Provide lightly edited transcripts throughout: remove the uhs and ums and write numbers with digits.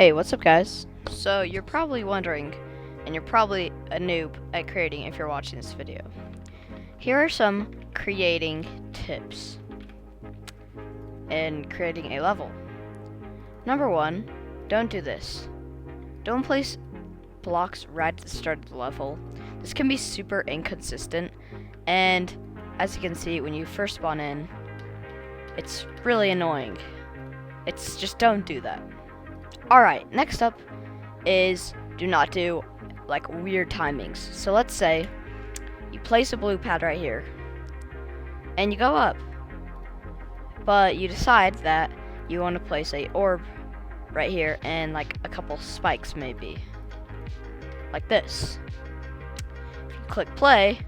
Hey, what's up guys? So you're probably wondering, and you're probably a noob at creating if you're watching this video. Here are some creating tips in creating a level. Number one, don't do this. Don't place blocks right at the start of the level. This can be super inconsistent, and as you can see, when you first spawn in, it's really annoying. It's just don't do that. Alright, next up is do not do like weird timings. So let's say you place a blue pad right here and you go up, but you decide that you want to place a orb right here and like a couple spikes maybe, like this. If you click play,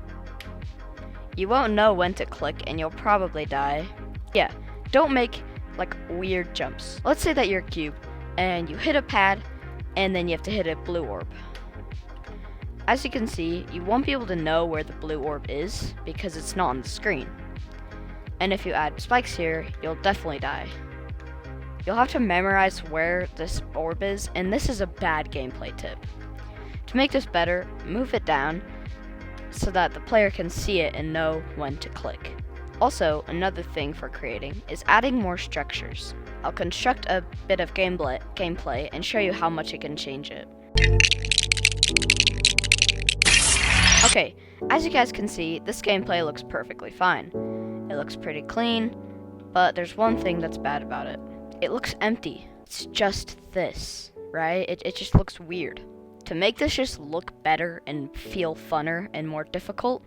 you won't know when to click and you'll probably die. Yeah, don't make like weird jumps. Let's say that you're a cube and you hit a pad and then you have to hit a blue orb. As you can see, you won't be able to know where the blue orb is because it's not on the screen. And if you add spikes here, you'll definitely die. You'll have to memorize where this orb is, and this is a bad gameplay tip. To make this better, move it down so that the player can see it and know when to click. Also, another thing for creating is adding more structures. I'll construct a bit of gameplay and show you how much it can change it. Okay, as you guys can see, this gameplay looks perfectly fine. It looks pretty clean, but there's one thing that's bad about it. It looks empty. It's just this, right? It just looks weird. To make this just look better and feel funner and more difficult,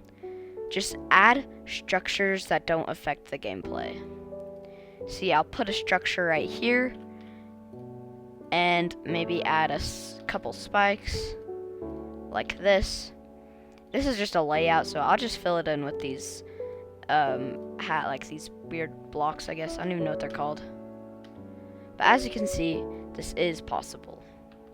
just add structures that don't affect the gameplay. See, I'll put a structure right here and maybe add a couple spikes like this. This is just a layout, so I'll just fill it in with these like these weird blocks, I guess. I don't even know what they're called. But as you can see, this is possible.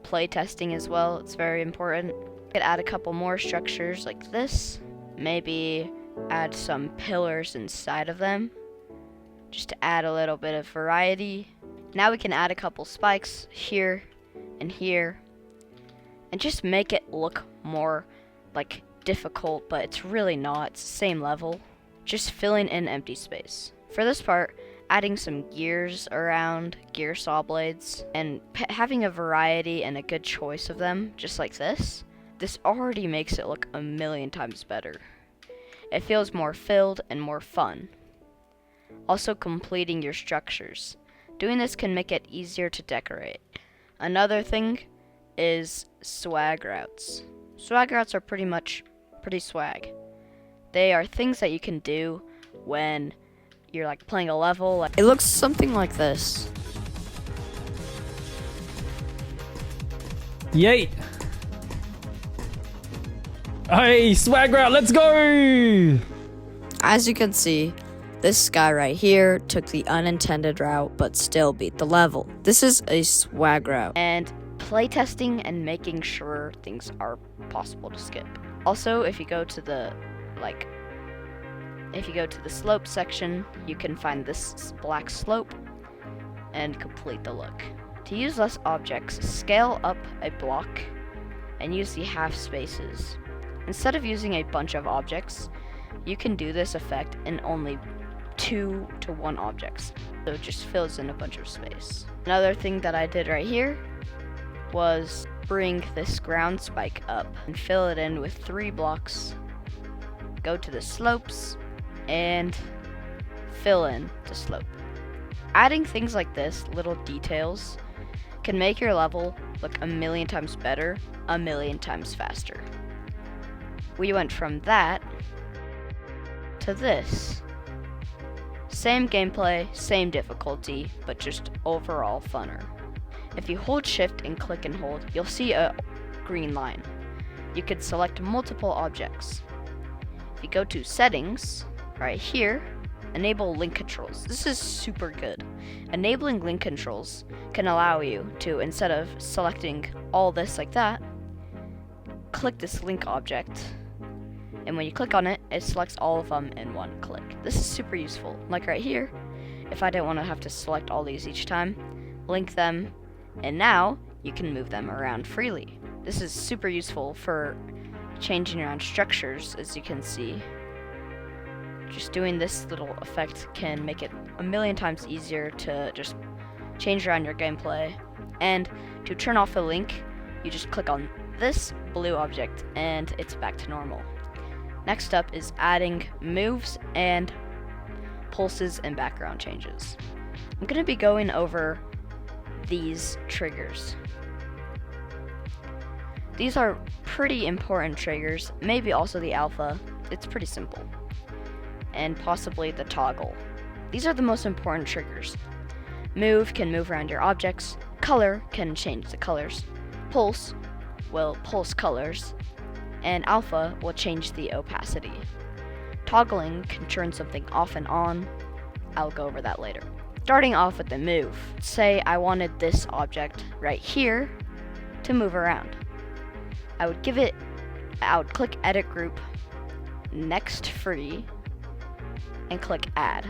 Play testing as well, it's very important. You could add a couple more structures like this. Maybe add some pillars inside of them, just to add a little bit of variety. Now we can add a couple spikes here and here, and just make it look more like difficult, but it's really not. It's the same level, just filling in empty space. For this part, adding some gears around, gear saw blades, and having a variety and a good choice of them, just like this. This already makes it look a million times better. It feels more filled and more fun. Also, completing your structures. Doing this can make it easier to decorate. Another thing is swag routes. Swag routes are pretty swag. They are things that you can do when you're like playing a level. It looks something like this. Yeet! Hey, swag route, let's go! As you can see, this guy right here took the unintended route but still beat the level. This is a swag route. And playtesting and making sure things are possible to skip. Also, if you go to the slope section, you can find this black slope and complete the look. To use less objects, scale up a block and use the half spaces. Instead of using a bunch of objects, you can do this effect in only 2 to 1 objects. So it just fills in a bunch of space. Another thing that I did right here was bring this ground spike up and fill it in with 3 blocks. Go to the slopes and fill in the slope. Adding things like this, little details, can make your level look a million times better, a million times faster. We went from that to this. Same gameplay, same difficulty, but just overall funner. If you hold shift and click and hold, you'll see a green line. You could select multiple objects. If you go to settings, right here, enable link controls. This is super good. Enabling link controls can allow you to, instead of selecting all this like that, click this link object. And when you click on it, it selects all of them in one click. This is super useful. Like right here, if I didn't want to have to select all these each time, link them, and now you can move them around freely. This is super useful for changing around structures, as you can see. Just doing this little effect can make it a million times easier to just change around your gameplay. And to turn off the link, you just click on this blue object and it's back to normal. Next up is adding moves and pulses and background changes. I'm going to be going over these triggers. These are pretty important triggers, maybe also the alpha. It's pretty simple. And possibly the toggle. These are the most important triggers. Move can move around your objects. Color can change the colors. Pulse will pulse colors. And alpha will change the opacity. Toggling can turn something off and on. I'll go over that later. Starting off with the move. Say I wanted this object right here to move around. I would click Edit Group, Next Free, and click Add.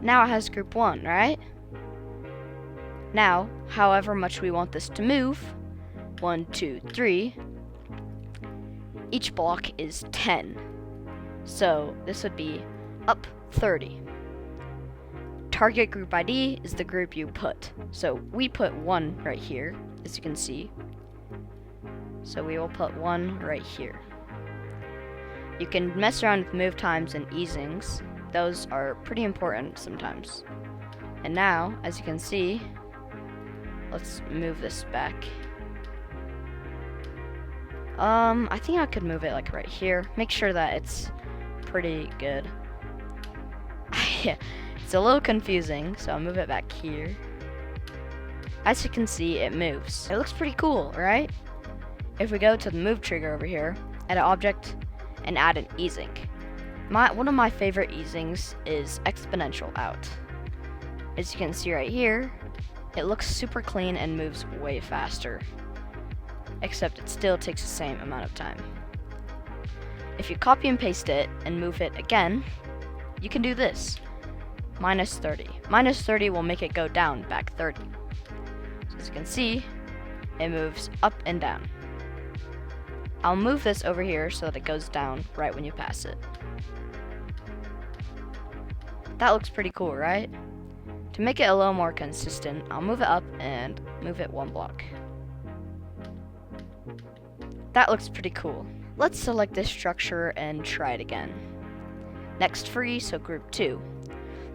Now it has Group 1, right? Now, however much we want this to move, 1, 2, 3, each block is 10. So this would be up 30. Target group ID is the group you put. So we put 1 right here, as you can see. So we will put 1 right here. You can mess around with move times and easings. Those are pretty important sometimes. And now, as you can see, let's move this back. I think I could move it like right here. Make sure that it's pretty good. It's a little confusing, so I'll move it back here. As you can see, it moves. It looks pretty cool, right? If we go to the move trigger over here, add an object, and add an easing. One of my favorite easings is exponential out. As you can see right here, it looks super clean and moves way faster. Except it still takes the same amount of time. If you copy and paste it and move it again, you can do this. Minus 30. Minus 30 will make it go down back 30. So as you can see, it moves up and down. I'll move this over here so that it goes down right when you pass it. That looks pretty cool, right? To make it a little more consistent, I'll move it up and move it 1 block. That looks pretty cool. Let's select this structure and try it again. Next free, so group 2.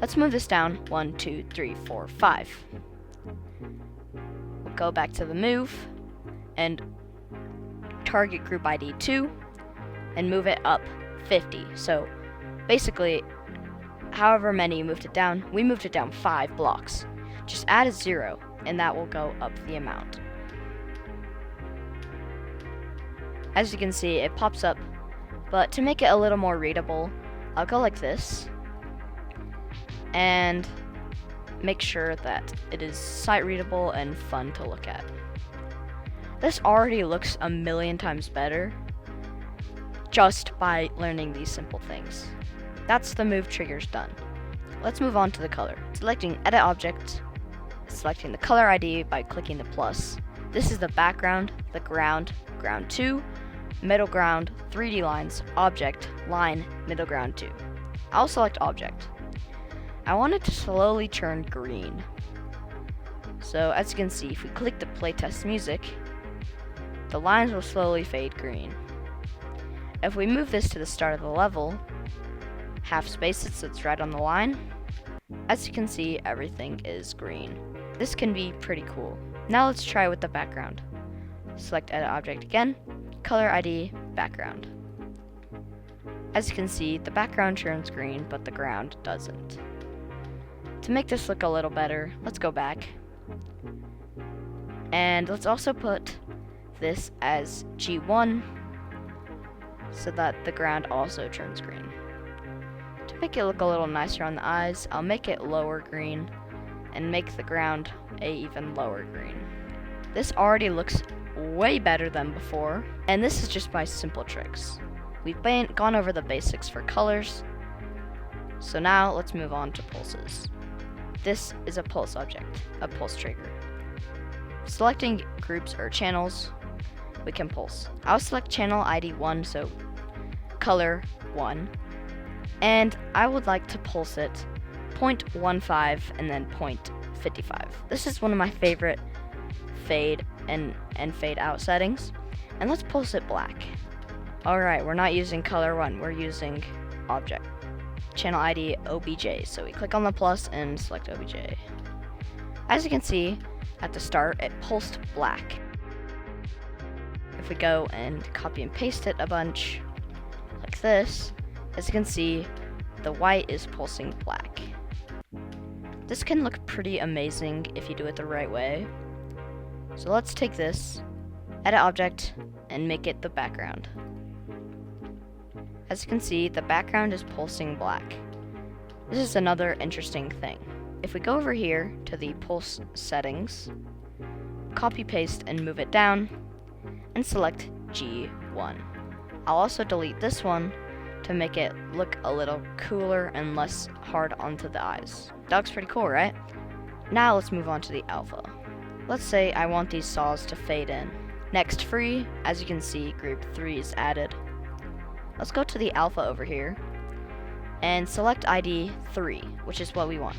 Let's move this down 1, 2, 3, 4, 5. We'll go back to the move and target group ID 2 and move it up 50. So basically, however many you moved it down, we moved it down 5 blocks. Just add a 0 and that will go up the amount. As you can see, it pops up, but to make it a little more readable, I'll go like this and make sure that it is sight readable and fun to look at. This already looks a million times better just by learning these simple things. That's the move triggers done. Let's move on to the color. Selecting Edit Object, selecting the color ID by clicking the plus. This is the background, the ground, ground 2, middle ground, 3D lines, object, line, middle ground 2. I'll select object. I want it to slowly turn green. So as you can see, if we click the playtest music, the lines will slowly fade green. If we move this to the start of the level, half space it sits right on the line, as you can see, everything is green. This can be pretty cool. Now let's try with the background. Select Edit Object again, Color ID, Background. As you can see, the background turns green, but the ground doesn't. To make this look a little better, let's go back. And let's also put this as G1 so that the ground also turns green. To make it look a little nicer on the eyes, I'll make it lower green and make the ground a even lower green. This already looks way better than before, and this is just by simple tricks. We've gone over the basics for colors, so now let's move on to pulses. This is a pulse object, a pulse trigger. selecting groups or channels, we can pulse. I'll select channel ID 1, so color 1, and I would like to pulse it 0.15 and then 0.55. This is one of my favorite fade and fade out settings, and let's pulse it black. Alright, we're not using color 1, we're using object. Channel ID OBJ, so we click on the plus and select OBJ. As you can see, at the start, it pulsed black. If we go and copy and paste it a bunch, like this, as you can see, the white is pulsing black. This can look pretty amazing if you do it the right way. So let's take this, edit object, and make it the background. As you can see, the background is pulsing black. This is another interesting thing. If we go over here to the pulse settings, copy paste and move it down, and select G1. I'll also delete this one to make it look a little cooler and less hard onto the eyes. That looks pretty cool, right? Now let's move on to the alpha. Let's say I want these saws to fade in. Next free, as you can see, group 3 is added. Let's go to the alpha over here and select ID 3, which is what we want.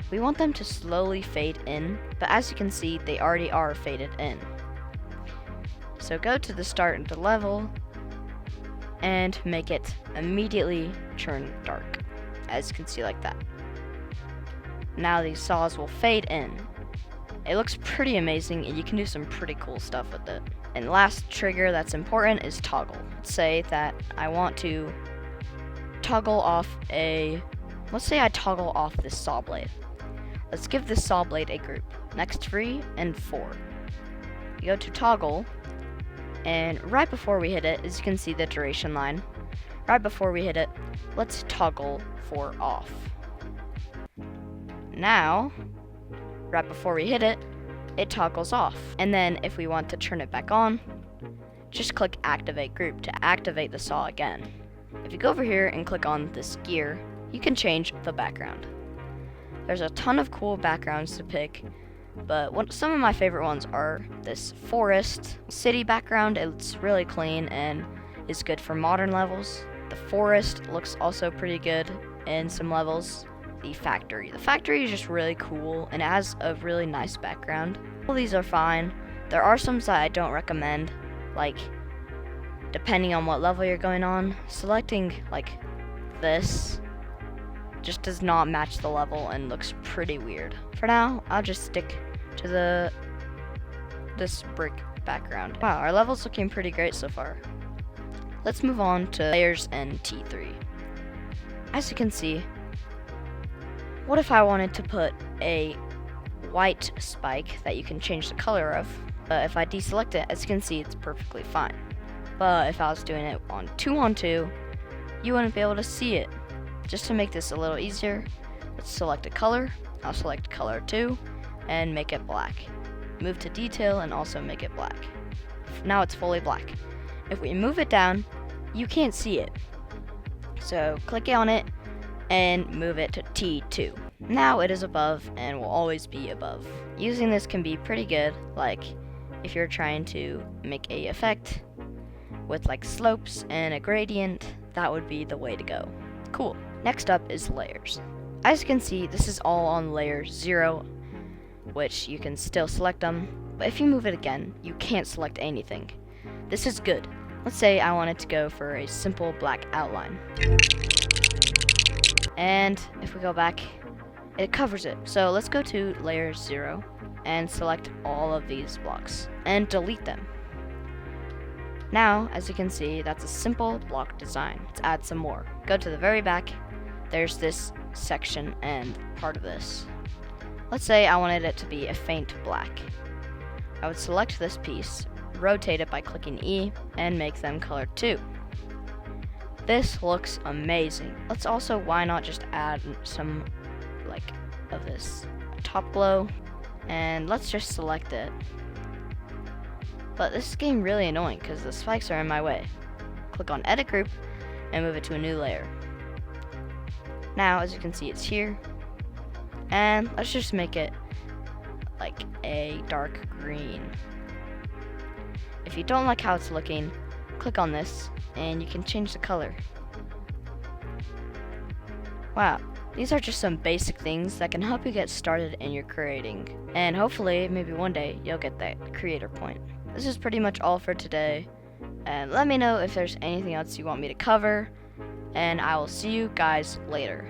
We want them to slowly fade in, but as you can see, they already are faded in. So go to the start of the level and make it immediately turn dark, as you can see like that. Now these saws will fade in. It looks pretty amazing and you can do some pretty cool stuff with it. And last trigger that's important is toggle. Let's say that I want to toggle off let's say I toggle off this saw blade. Let's give this saw blade a group. Next 3 and 4. You go to toggle, and right before we hit it, as you can see the duration line, right before we hit it, let's toggle 4 off. Now, right before we hit it, it toggles off. And then if we want to turn it back on, just click activate group to activate the saw again. If you go over here and click on this gear, you can change the background. There's a ton of cool backgrounds to pick, but some of my favorite ones are this forest city background. It's really clean and is good for modern levels. The forest looks also pretty good in some levels. The factory is just really cool and it has a really nice background. All these are fine. There are some that I don't recommend, like depending on what level you're going on, selecting like this just does not match the level and looks pretty weird. For now, I'll just stick to this brick background. Wow, our level's looking pretty great so far. Let's move on to layers and T3. As you can see, what if I wanted to put a white spike that you can change the color of? If I deselect it, as you can see, it's perfectly fine. But if I was doing it on 2-on-2, you wouldn't be able to see it. Just to make this a little easier, let's select a color. I'll select color 2 and make it black. Move to detail and also make it black. Now it's fully black. If we move it down, you can't see it. So click on it and move it to T2. Now it is above and will always be above. Using this can be pretty good, like if you're trying to make a effect with like slopes and a gradient, that would be the way to go. Cool. Next up is layers. As you can see, this is all on layer 0, which you can still select them, but if you move it again, you can't select anything. This is good. Let's say I wanted to go for a simple black outline. And if we go back, it covers it. So let's go to layer 0 and select all of these blocks and delete them. Now, as you can see, that's a simple block design. Let's add some more. Go to the very back. There's this section and part of this. Let's say I wanted it to be a faint black. I would select this piece, rotate it by clicking E, and make them color 2. This looks amazing. Let's also, why not just add some like of this top glow, and let's just select it. But this is getting really annoying because the spikes are in my way. Click on edit group and move it to a new layer. Now, as you can see, it's here. And let's just make it like a dark green. If you don't like how it's looking, click on this and you can change the color. Wow, these are just some basic things that can help you get started in your creating. And hopefully, maybe one day, you'll get that creator point. This is pretty much all for today. And let me know if there's anything else you want me to cover. And I will see you guys later.